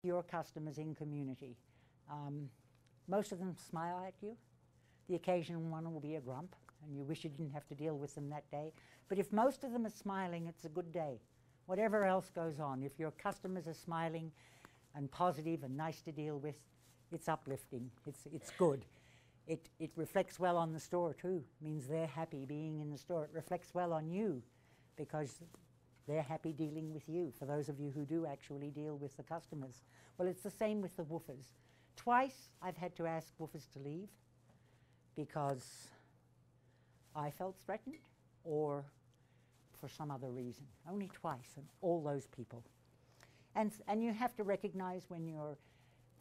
your customers in community. Most of them smile at you. The occasional one will be a grump, and you wish you didn't have to deal with them that day. But if most of them are smiling, it's a good day. Whatever else goes on, if your customers are smiling and positive and nice to deal with, it's uplifting, it's good. It reflects well on the store too. It means they're happy being in the store. It reflects well on you because they're happy dealing with you, for those of you who do actually deal with the customers. Well, it's the same with the woofers. Twice I've had to ask woofers to leave because I felt threatened or for some other reason. Only twice, and all those people. And you have to recognize when you're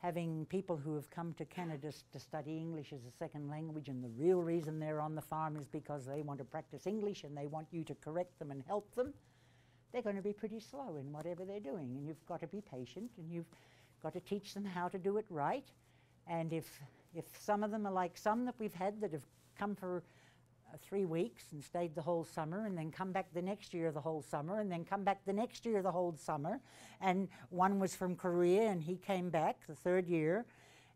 having people who have come to Canada to study English as a second language, and the real reason they're on the farm is because they want to practice English and they want you to correct them and help them, they're going to be pretty slow in whatever they're doing, and you've got to be patient and you've got to teach them how to do it right. And if some of them are like some that we've had that have come for 3 weeks and stayed the whole summer and then come back the next year the whole summer and then come back the next year the whole summer, and one was from Korea and he came back the third year,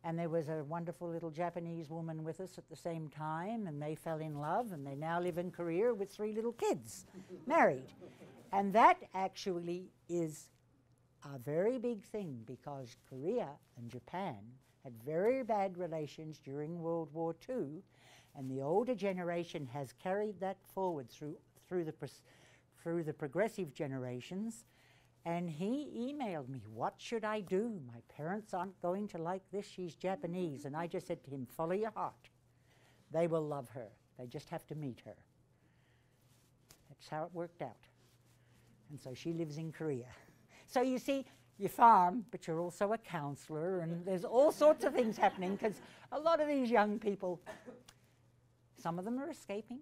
and there was a wonderful little Japanese woman with us at the same time, and they fell in love and they now live in Korea with 3 little kids, married. And that actually is a very big thing because Korea and Japan had very bad relations during World War II, and the older generation has carried that forward through the progressive generations. And he emailed me, "What should I do? My parents aren't going to like this. She's Japanese." And I just said to him, "Follow your heart. They will love her. They just have to meet her." That's how it worked out. And so she lives in Korea. So you see, you farm, but you're also a counselor, and there's all sorts of things happening because a lot of these young people, some of them are escaping,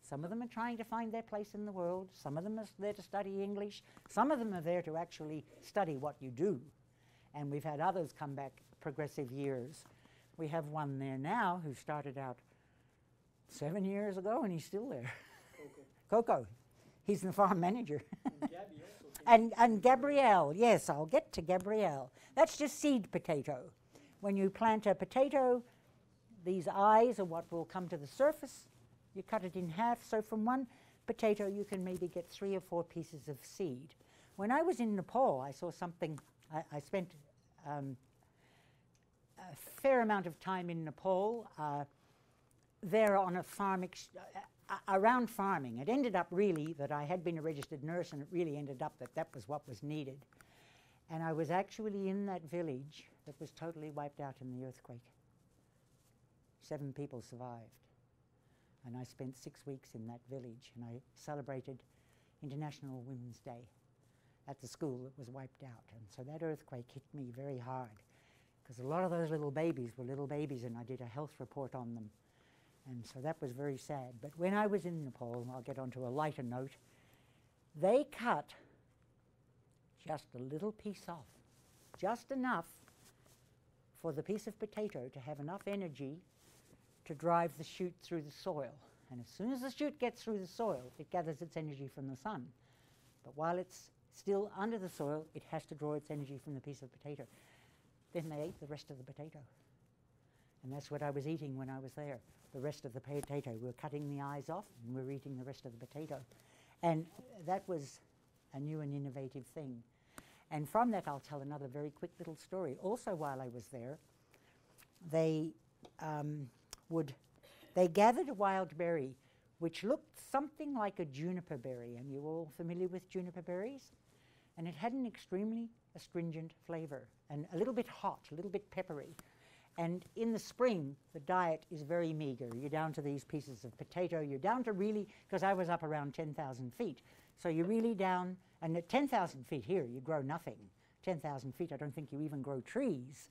some of them are trying to find their place in the world, some of them are there to study English, some of them are there to actually study what you do. And we've had others come back progressive years. We have one there now who started out 7 years ago and he's still there. Coco. He's the farm manager. And Gabrielle, yes, I'll get to Gabrielle. That's just seed potato. When you plant a potato, these eyes are what will come to the surface. You cut it in half, so from one potato you can maybe get 3 or 4 pieces of seed. When I was in Nepal, I saw something. I spent a fair amount of time in Nepal, there on a farm, around farming. It ended up really that I had been a registered nurse, and it really ended up that that was what was needed. And I was actually in that village that was totally wiped out in the earthquake. 7 people survived. And I spent 6 weeks in that village, and I celebrated International Women's Day at the school that was wiped out. And so that earthquake hit me very hard because a lot of those little babies were little babies, and I did a health report on them. And so that was very sad. But when I was in Nepal, and I'll get onto a lighter note, they cut just a little piece off, just enough for the piece of potato to have enough energy to drive the shoot through the soil. And as soon as the shoot gets through the soil, it gathers its energy from the sun. But while it's still under the soil, it has to draw its energy from the piece of potato. Then they ate the rest of the potato. And that's what I was eating when I was there, the rest of the potato. We were cutting the eyes off, and we were eating the rest of the potato. And that was a new and innovative thing. And from that, I'll tell another very quick little story. Also, while I was there, they gathered a wild berry which looked something like a juniper berry. And you're all familiar with juniper berries? And it had an extremely astringent flavor and a little bit hot, a little bit peppery. And in the spring, the diet is very meager. You're down to these pieces of potato. You're down to really, because I was up around 10,000 feet. So you're really down, and at 10,000 feet here, you grow nothing. 10,000 feet, I don't think you even grow trees.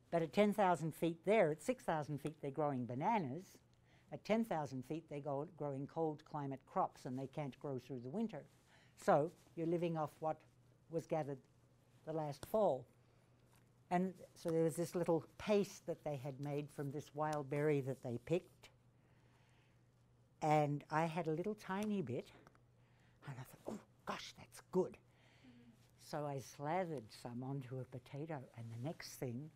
But at 10,000 feet there, at 6,000 feet, they're growing bananas. At 10,000 feet, they're growing cold climate crops, and they can't grow through the winter. So you're living off what was gathered the last fall. And so there was this little paste that they had made from this wild berry that they picked. And I had a little tiny bit, and I thought, oh gosh, that's good. So I slathered some onto a potato, and the next thing,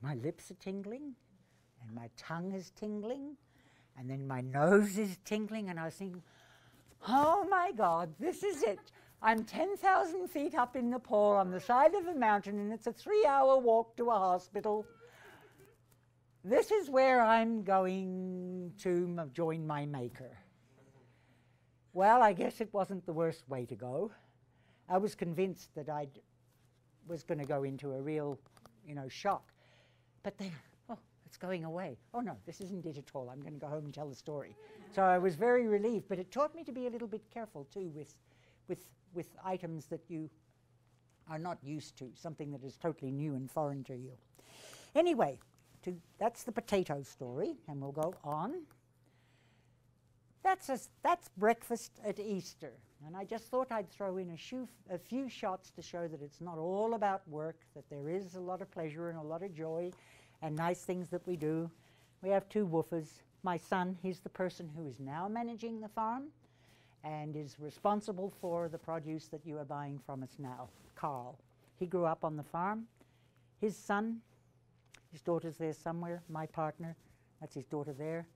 my lips are tingling, and my tongue is tingling, and then my nose is tingling, and I was thinking, oh my God, this is it. I'm 10,000 feet up in Nepal on the side of a mountain, and it's a 3-hour walk to a hospital. This is where I'm going to join my maker. Well, I guess it wasn't the worst way to go. I was convinced that I was going to go into a real, shock. But then, oh, it's going away. Oh no, this isn't it at all. I'm going to go home and tell the story. So I was very relieved, but it taught me to be a little bit careful too with items that you are not used to, something that is totally new and foreign to you. Anyway, that's the potato story, and we'll go on. That's breakfast at Easter, and I just thought I'd throw in a few shots to show that it's not all about work, that there is a lot of pleasure and a lot of joy and nice things that we do. We have 2 woofers. My son, he's the person who is now managing the farm and is responsible for the produce that you are buying from us now, Carl. He grew up on the farm. His son, his daughter's there somewhere, my partner, that's his daughter there.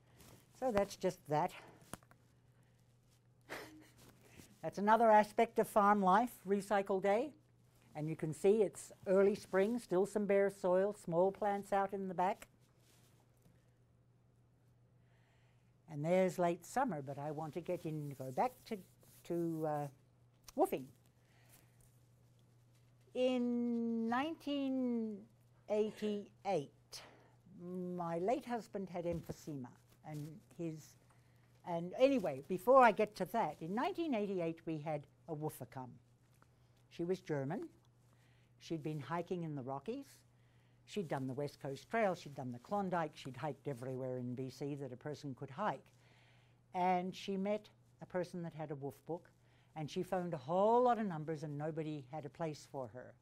So that's just that. That's another aspect of farm life, recycle day. And you can see it's early spring, still some bare soil, small plants out in the back. And there's late summer, but I want to go back to woofing. In 1988, my late husband had emphysema, and anyway, before I get to that, in 1988 we had a woofer come. She was German. She'd been hiking in the Rockies. She'd done the West Coast Trail, she'd done the Klondike, she'd hiked everywhere in BC that a person could hike. And she met a person that had a woof book, and she phoned a whole lot of numbers and nobody had a place for her.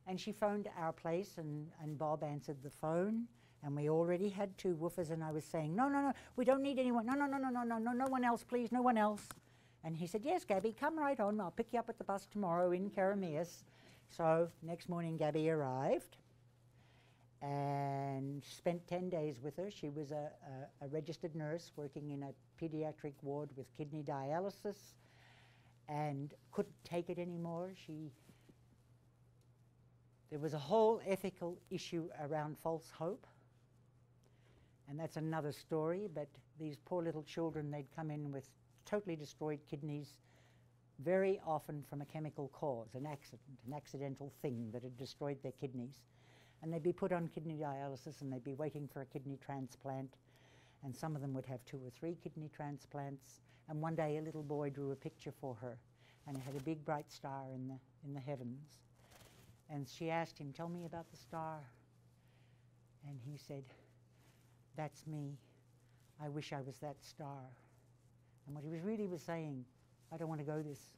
And she phoned our place, and Bob answered the phone, and we already had 2 woofers, and I was saying, no, we don't need anyone, no one else, please, no one else. And he said, yes, Gabby, come right on, I'll pick you up at the bus tomorrow in Karameas. So next morning Gabby arrived and spent 10 days with her. She was a registered nurse working in a pediatric ward with kidney dialysis and couldn't take it anymore. There was a whole ethical issue around false hope, and that's another story, but these poor little children, they'd come in with totally destroyed kidneys, very often from a chemical cause, an accidental thing that had destroyed their kidneys. And they'd be put on kidney dialysis and they'd be waiting for a kidney transplant, and some of them would have 2 or 3 kidney transplants. And one day a little boy drew a picture for her, and it had a big bright star in the heavens. And she asked him, tell me about the star. And he said, that's me. I wish I was that star. And what he really was saying, I don't want to go this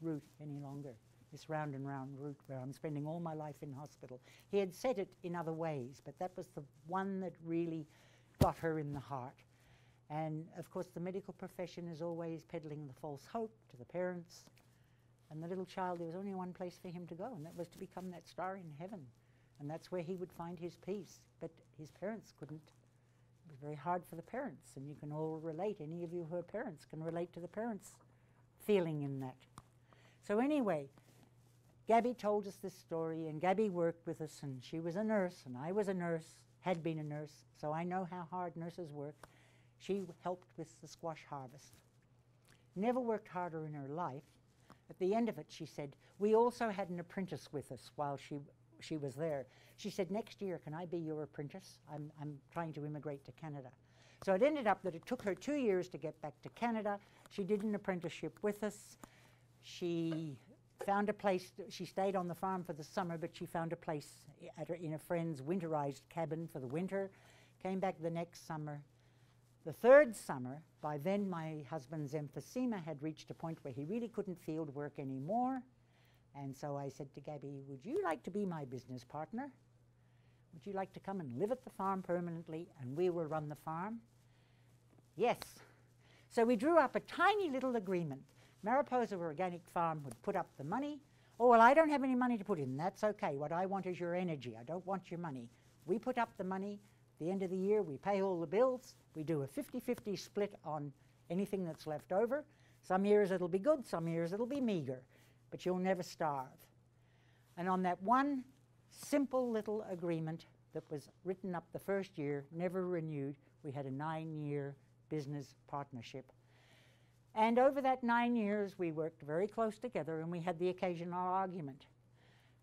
route any longer, this round and round route where I'm spending all my life in hospital. He had said it in other ways, but that was the one that really got her in the heart. And of course the medical profession is always peddling the false hope to the parents. And the little child, there was only one place for him to go, and that was to become that star in heaven. And that's where he would find his peace. But his parents couldn't. It was very hard for the parents, and you can all relate. Any of you who are parents can relate to the parents' feeling in that. So anyway, Gabby told us this story, and Gabby worked with us, and she was a nurse, and I was a nurse, had been a nurse, so I know how hard nurses work. She helped with the squash harvest. Never worked harder in her life. At the end of it, she said, we also had an apprentice with us while she was there. She said, next year, can I be your apprentice? I'm trying to immigrate to Canada. So it ended up that it took her 2 years to get back to Canada. She did an apprenticeship with us. She found a place, she stayed on the farm for the summer, but she found a place in a friend's winterized cabin for the winter, came back the next summer. The 3rd summer, by then my husband's emphysema had reached a point where he really couldn't field work anymore. And so I said to Gabby, would you like to be my business partner? Would you like to come and live at the farm permanently and we will run the farm? Yes. So we drew up a tiny little agreement. Mariposa Organic Farm would put up the money. Oh, well, I don't have any money to put in. That's okay. What I want is your energy. I don't want your money. We put up the money. The end of the year, we pay all the bills. We do a 50-50 split on anything that's left over. Some years it'll be good, some years it'll be meager, but you'll never starve. And on that one simple little agreement that was written up the first year, never renewed, we had a 9-year business partnership. And over that 9 years, we worked very close together, and we had the occasional argument.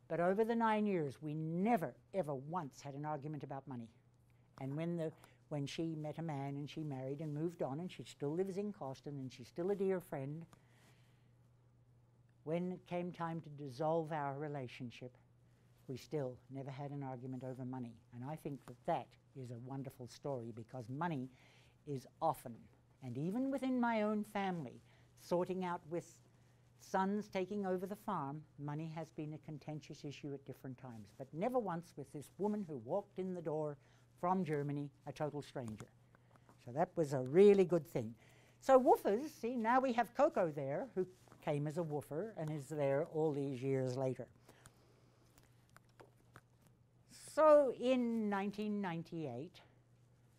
But over the 9 years, we never, ever once had an argument about money. And when she met a man and she married and moved on, and she still lives in Coston, and she's still a dear friend, when it came time to dissolve our relationship, we still never had an argument over money. And I think that that is a wonderful story, because money is often, and even within my own family, sorting out with sons taking over the farm, money has been a contentious issue at different times, but never once with this woman who walked in the door from Germany, a total stranger. So that was a really good thing. So woofers, see, now we have Coco there, who came as a woofer and is there all these years later. So in 1998,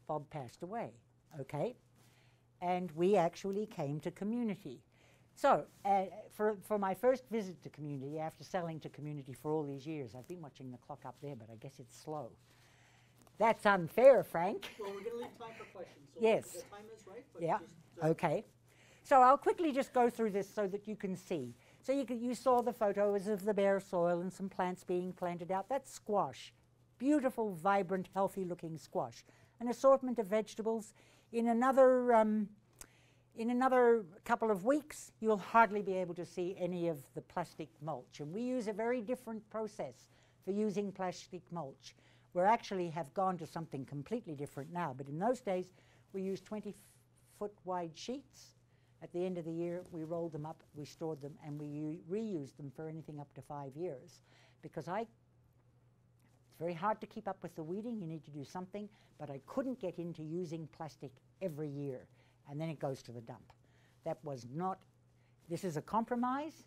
Bob passed away, okay? And we actually came to Community. So for my first visit to Community, after selling to Community for all these years, I've been watching the clock up there, but I guess it's slow. That's unfair, Frank. Well, we're going to leave time for questions. So yes. The time is right. But Yeah, just, okay. So I'll quickly just go through this so that you can see. So you saw the photos of the bare soil and some plants being planted out. That's squash. Beautiful, vibrant, healthy-looking squash. An assortment of vegetables. In another couple of weeks, you'll hardly be able to see any of the plastic mulch. And we use a very different process for using plastic mulch. We actually have gone to something completely different now, but in those days, we used 20-foot wide sheets. At the end of the year, we rolled them up, we stored them, and we reused them for anything up to 5 years. Because it's very hard to keep up with the weeding, you need to do something, but I couldn't get into using plastic every year, and then it goes to the dump. That was not, this is a compromise.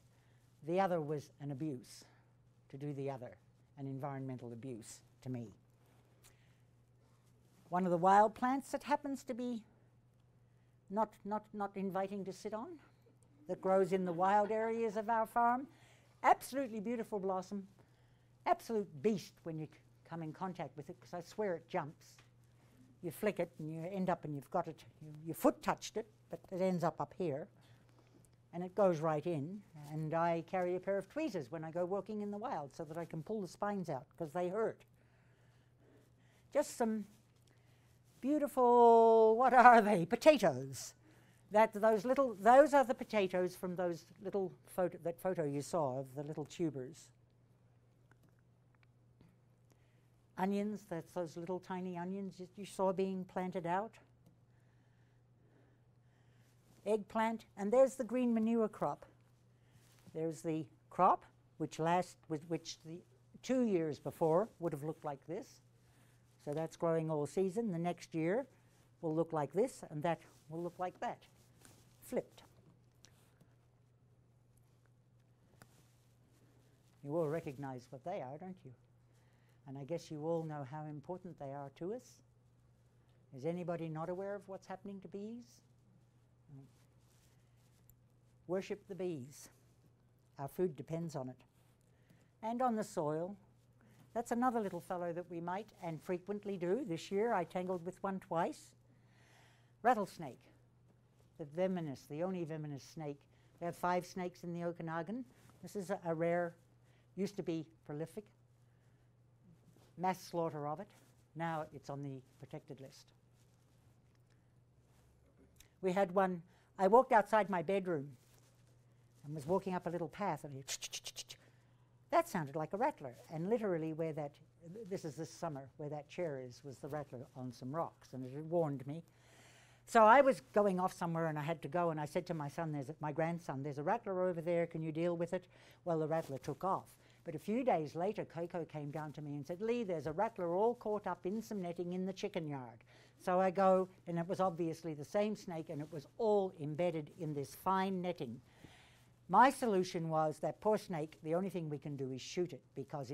The other was an abuse, to do the other, an environmental abuse to me. One of the wild plants that happens to be not inviting to sit on, that grows in the wild areas of our farm. Absolutely beautiful blossom. Absolute beast when you come in contact with it, because I swear it jumps. You flick it and you end up and you've got it, your foot touched it, but it ends up here. And it goes right in, and I carry a pair of tweezers when I go walking in the wild so that I can pull the spines out, because they hurt. Just some beautiful, what are they? Potatoes. Those are the potatoes from that photo you saw of the little tubers. Onions, that's those little tiny onions that you saw being planted out. Eggplant, and there's the green manure crop. There's the crop, which the 2 years before would have looked like this. So that's growing all season. The next year will look like this, and that will look like that, flipped. You all recognize what they are, don't you? And I guess you all know how important they are to us. Is anybody not aware of what's happening to bees? No. Worship the bees. Our food depends on it. And on the soil. That's another little fellow that we might and frequently do. This year I tangled with one twice. Rattlesnake, the only venomous snake. We have 5 snakes in the Okanagan. This is a rare, used to be prolific. Mass slaughter of it. Now it's on the protected list. We had one, I walked outside my bedroom and was walking up a little path, and that sounded like a rattler. And literally where this is this summer, where that chair is, was the rattler on some rocks, and it had warned me. So I was going off somewhere and I had to go, and I said to my son, my grandson, there's a rattler over there, can you deal with it? Well, the rattler took off. But a few days later, Coco came down to me and said, Lee, there's a rattler all caught up in some netting in the chicken yard. So I go, and it was obviously the same snake, and it was all embedded in this fine netting. My solution was that poor snake, the only thing we can do is shoot it because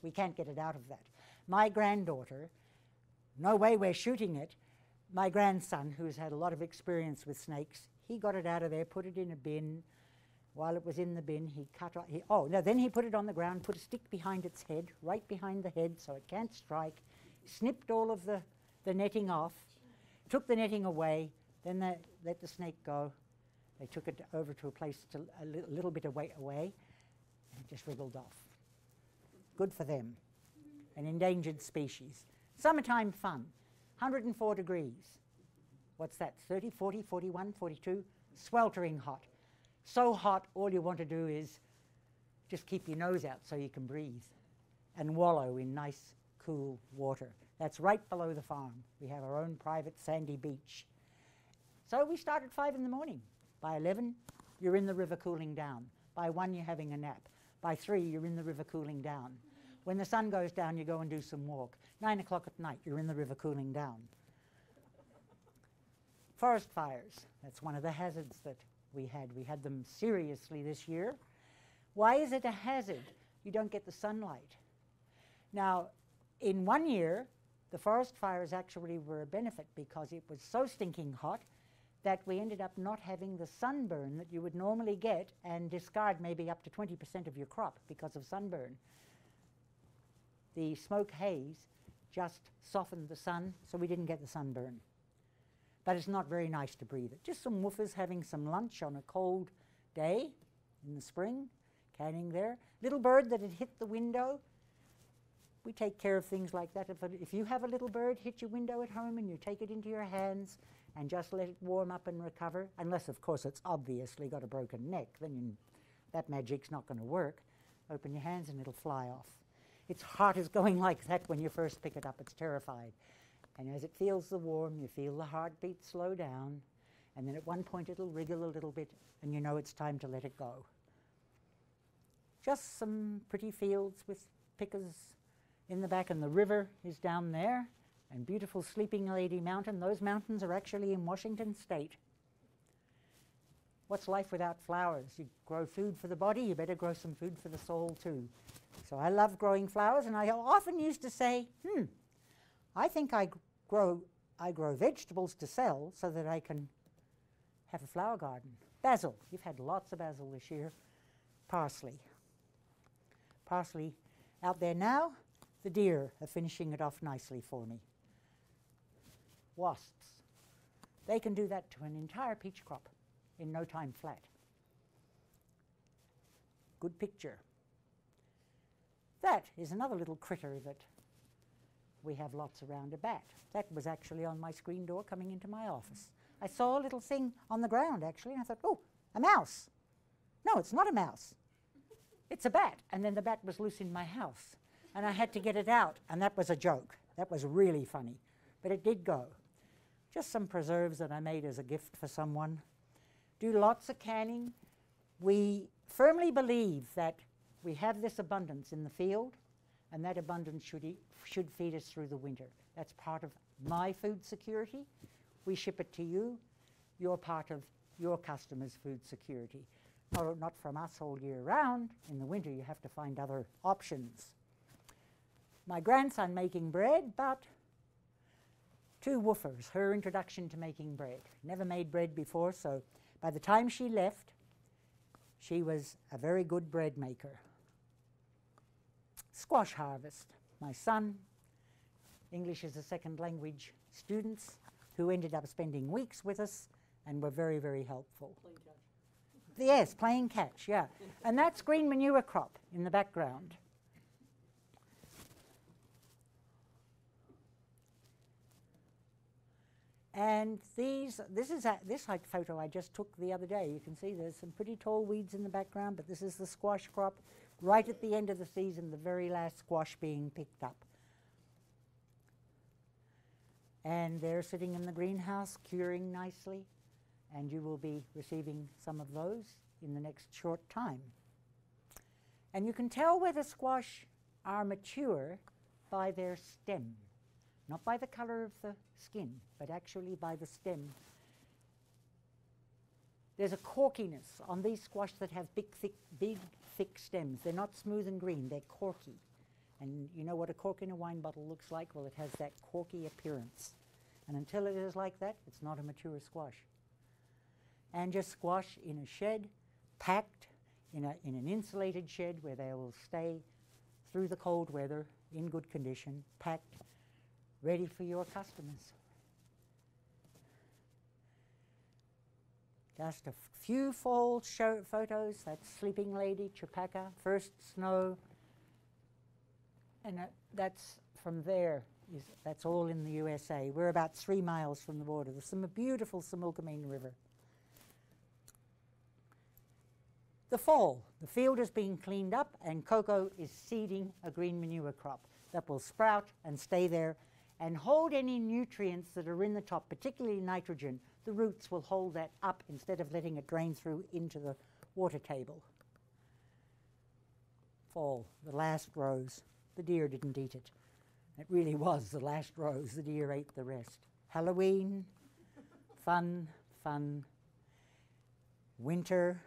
we can't get it out of that. My granddaughter, no way we're shooting it. My grandson, who's had a lot of experience with snakes, he got it out of there, put it in a bin. While it was in the bin, he cut off, then he put it on the ground, put a stick behind its head, right behind the head so it can't strike, snipped all of the netting off, took the netting away, then they let the snake go. They took it over to a place a little bit away, and it just wriggled off. Good for them. An endangered species. Summertime fun. 104 degrees. What's that? 30, 40, 41, 42? Sweltering hot. So hot, all you want to do is just keep your nose out so you can breathe and wallow in nice, cool water. That's right below the farm. We have our own private sandy beach. So we start at 5 in the morning. By 11, you're in the river cooling down. By 1, you're having a nap. By 3, you're in the river cooling down. When the sun goes down, you go and do some walk. 9 o'clock at night, you're in the river cooling down. Forest fires, that's one of the hazards that we had. We had them seriously this year. Why is it a hazard? You don't get the sunlight. Now, in 1 year, the forest fires actually were a benefit because it was so stinking hot that we ended up not having the sunburn that you would normally get and discard maybe up to 20% of your crop because of sunburn. The smoke haze just softened the sun, so we didn't get the sunburn. But it's not very nice to breathe it. Just some woofers having some lunch on a cold day in the spring, canning there. Little bird that had hit the window. We take care of things like that. If you have a little bird hit your window at home and you take it into your hands and just let it warm up and recover, unless, of course, it's obviously got a broken neck, then that magic's not going to work. Open your hands and it'll fly off. Its heart is going like that when you first pick it up. It's terrified. And as it feels the warm, you feel the heartbeat slow down, and then at one point it'll wriggle a little bit, and you know it's time to let it go. Just some pretty fields with pickers in the back, and the river is down there, and beautiful Sleeping Lady Mountain. Those mountains are actually in Washington State. What's life without flowers? You grow food for the body, you better grow some food for the soul too. So I love growing flowers, and I often used to say, I think I grow vegetables to sell so that I can have a flower garden. Basil. You've had lots of basil this year. Parsley. Parsley out there now. The deer are finishing it off nicely for me. Wasps. They can do that to an entire peach crop in no time flat. Good picture. That is another little critter that we have lots around, a bat. That was actually on my screen door coming into my office. I saw a little thing on the ground actually, and I thought, oh, a mouse. No, it's not a mouse. It's a bat. And then the bat was loose in my house, and I had to get it out, and that was a joke. That was really funny, but it did go. Just some preserves that I made as a gift for someone. Do lots of canning. We firmly believe that we have this abundance in the field, and that abundance should feed us through the winter. That's part of my food security. We ship it to you. You're part of your customers' food security. Not from us all year round. In the winter, you have to find other options. My grandson making bread, but 2 woofers, her introduction to making bread. Never made bread before, so by the time she left, she was a very good bread maker. Squash harvest. My son, English as a second language students, who ended up spending weeks with us and were very, very helpful. Playing catch. Yes, playing catch, yeah. And that's green manure crop in the background. And this photo I just took the other day. You can see there's some pretty tall weeds in the background, but this is the squash crop right at the end of the season, the very last squash being picked up. And they're sitting in the greenhouse curing nicely, and you will be receiving some of those in the next short time. And you can tell whether squash are mature by their stem. Not by the color of the skin, but actually by the stem. There's a corkiness on these squash that have big, thick stems. They're not smooth and green, they're corky. And you know what a cork in a wine bottle looks like? Well, it has that corky appearance. And until it is like that, it's not a mature squash. And just squash in a shed, packed in an insulated shed where they will stay through the cold weather in good condition, packed, ready for your customers. Just a few fall photos. That's Sleeping Lady, Chepacca, first snow. And that's from there. That's all in the USA. We're about 3 miles from the border. There's some beautiful Similkameen River. The fall, the field is being cleaned up and Coco is seeding a green manure crop that will sprout and stay there and hold any nutrients that are in the top, particularly nitrogen. The roots will hold that up instead of letting it drain through into the water table. Fall, the last rose. The deer didn't eat it. It really was the last rose. The deer ate the rest. Halloween, fun, fun. Winter.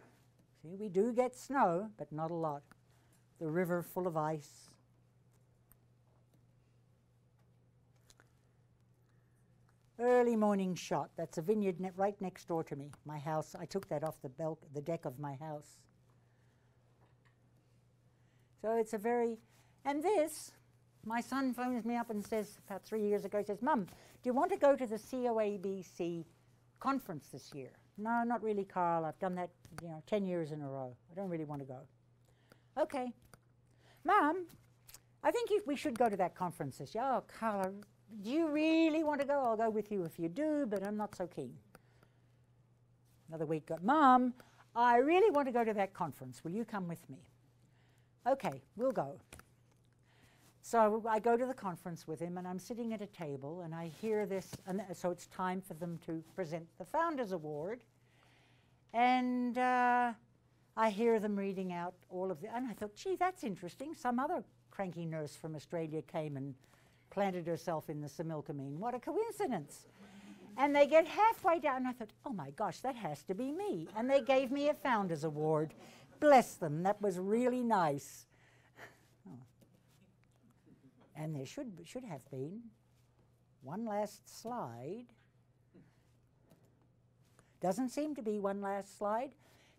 See, we do get snow, but not a lot. The river full of ice. Early morning shot. That's a vineyard right next door to me. My house. I took that off the deck of my house. So it's a very, and this, my son phones me up and says, about 3 years ago, he says, Mum, do you want to go to the COABC conference this year? No, not really, Carl. I've done that, 10 years in a row. I don't really want to go. Okay. Mum, I think we should go to that conference this year. Oh, Carl, do you really want to go? I'll go with you if you do, but I'm not so keen. Another week, Mum, I really want to go to that conference. Will you come with me? Okay, we'll go. So I go to the conference with him, and I'm sitting at a table, and I hear this, and so it's time for them to present the Founders Award. And I hear them reading out all of the, and I thought, gee, that's interesting. Some other cranky nurse from Australia came and planted herself in the Similkameen. What a coincidence. And they get halfway down, and I thought, oh my gosh, that has to be me. And they gave me a Founders Award. Bless them, that was really nice. Oh. And there should have been one last slide. Doesn't seem to be one last slide,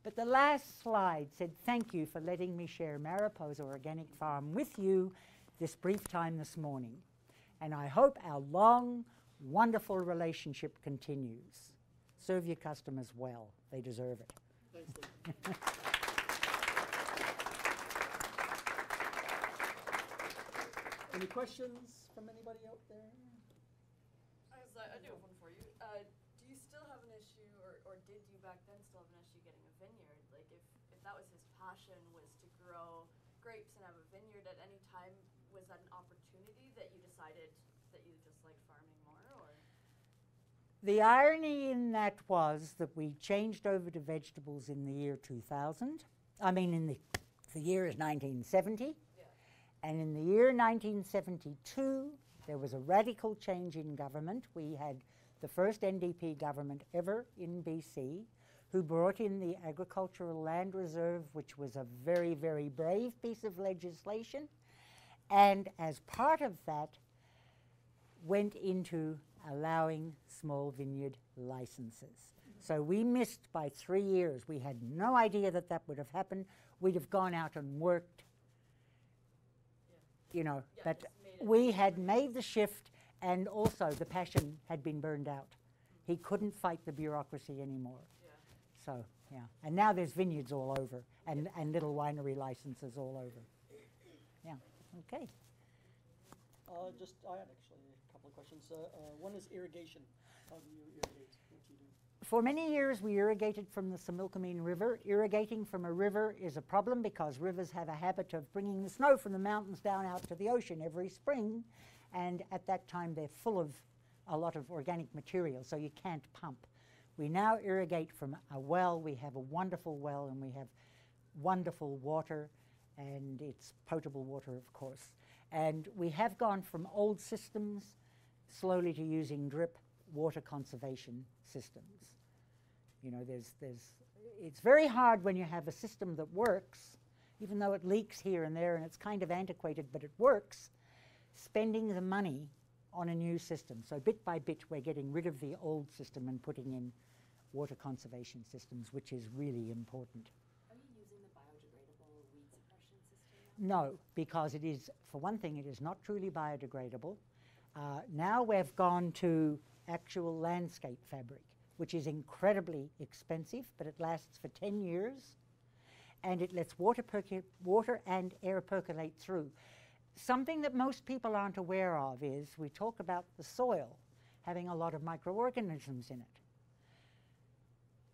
but the last slide said, thank you for letting me share Mariposa Organic Farm with you this brief time this morning. And I hope our long, wonderful relationship continues. Serve your customers well. They deserve it. Thanks, Lee. Any questions from anybody out there? I do have one for you. Do you still have an issue, or did you back then still have an issue getting a vineyard? Like if that was his passion, was to grow grapes and have a vineyard at any time, was that an opportunity that you decided that you just liked farming more, or? The irony in that was that we changed over to vegetables in the year 2000. I mean, in the year is 1970. And in the year 1972, there was a radical change in government. We had the first NDP government ever in BC, who brought in the Agricultural Land Reserve, which was a very, very brave piece of legislation. And as part of that, went into allowing small vineyard licenses. So we missed by 3 years. We had no idea that that would have happened. We'd have gone out and worked, but we had made the shift, and also the passion had been burned out. He couldn't fight the bureaucracy anymore. So, yeah. And now there's vineyards all over, and little winery licenses all over. Yeah, okay. I had actually a couple of questions. One is irrigation. How do you irrigate? What do you do? For many years, we irrigated from the Similkameen River. Irrigating from a river is a problem because rivers have a habit of bringing the snow from the mountains down out to the ocean every spring. And at that time, they're full of a lot of organic material, so you can't pump. We now irrigate from a well. We have a wonderful well, and we have wonderful water, and it's potable water, of course. And we have gone from old systems slowly to using drip water conservation systems. You know, it's very hard when you have a system that works, even though it leaks here and there and it's kind of antiquated, but it works, spending the money on a new system. So bit by bit, we're getting rid of the old system and putting in water conservation systems, which is really important. Are you using the biodegradable weed suppression system now? No, because it is, for one thing, it is not truly biodegradable. Now we've gone to actual landscape fabric, which is incredibly expensive, but it lasts for 10 years, and it lets water and air percolate through. Something that most people aren't aware of is we talk about the soil having a lot of microorganisms in it.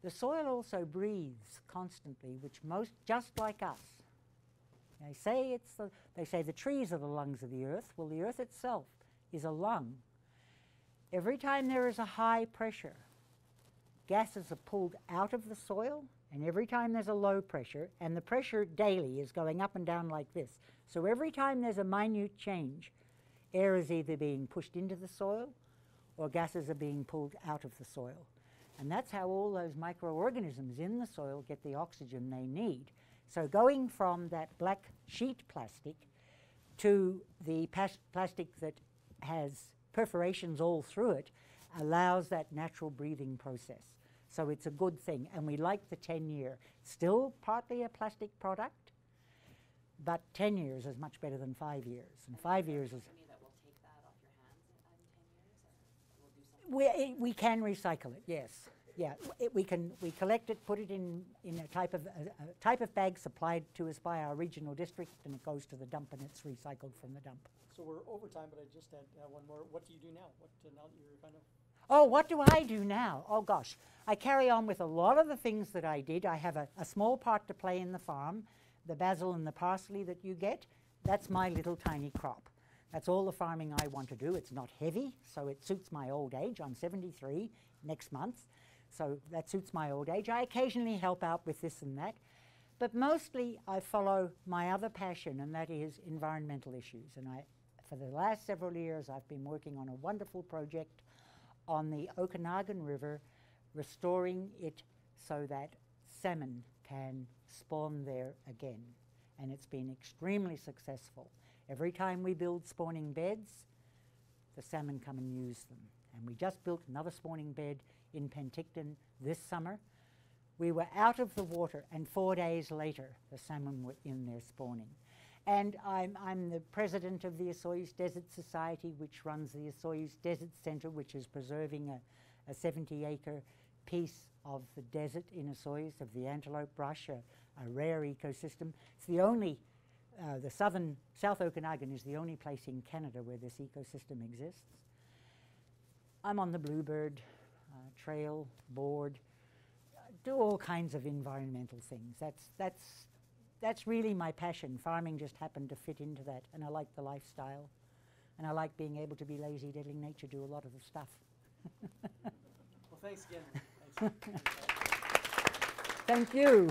The soil also breathes constantly, which just like us. They say the trees are the lungs of the earth. Well, the earth itself is a lung. Every time there is a high pressure, gases are pulled out of the soil, and every time there's a low pressure, and the pressure daily is going up and down like this. So every time there's a minute change, air is either being pushed into the soil or gases are being pulled out of the soil. And that's how all those microorganisms in the soil get the oxygen they need. So going from that black sheet plastic to the plastic that has perforations all through it allows that natural breathing process. So it's a good thing, and we like the 10-year. Still partly a plastic product, but 10 years is much better than 5 years. And 5 years is... Company that will take that off your hands in 10 years, or will do something? We can recycle it, yes. Yeah, we collect it, put it in a type of bag supplied to us by our regional district, and it goes to the dump, and it's recycled from the dump. So we're over time, but I just had one more. What do you do now? Now that you're kind of... Oh, what do I do now? Oh gosh, I carry on with a lot of the things that I did. I have a small part to play in the farm. The basil and the parsley that you get, that's my little tiny crop. That's all the farming I want to do. It's not heavy, so it suits my old age. I'm 73 next month, so that suits my old age. I occasionally help out with this and that, but mostly I follow my other passion, and that is environmental issues. And for the last several years, I've been working on a wonderful project on the Okanagan River, restoring it so that salmon can spawn there again. And it's been extremely successful. Every time we build spawning beds, the salmon come and use them. And we just built another spawning bed in Penticton this summer. We were out of the water, and 4 days later, the salmon were in there spawning. And I'm the president of the Osoyoos Desert Society, which runs the Osoyoos Desert Center, which is preserving a 70-acre piece of the desert in Osoyoos, of the antelope brush, a rare ecosystem. It's the only, South Okanagan is the only place in Canada where this ecosystem exists. I'm on the Bluebird Trail board, do all kinds of environmental things. That's really my passion. Farming just happened to fit into that, and I like the lifestyle, and I like being able to be lazy, letting nature do a lot of the stuff. Well, thanks again. Thanks. Thank you.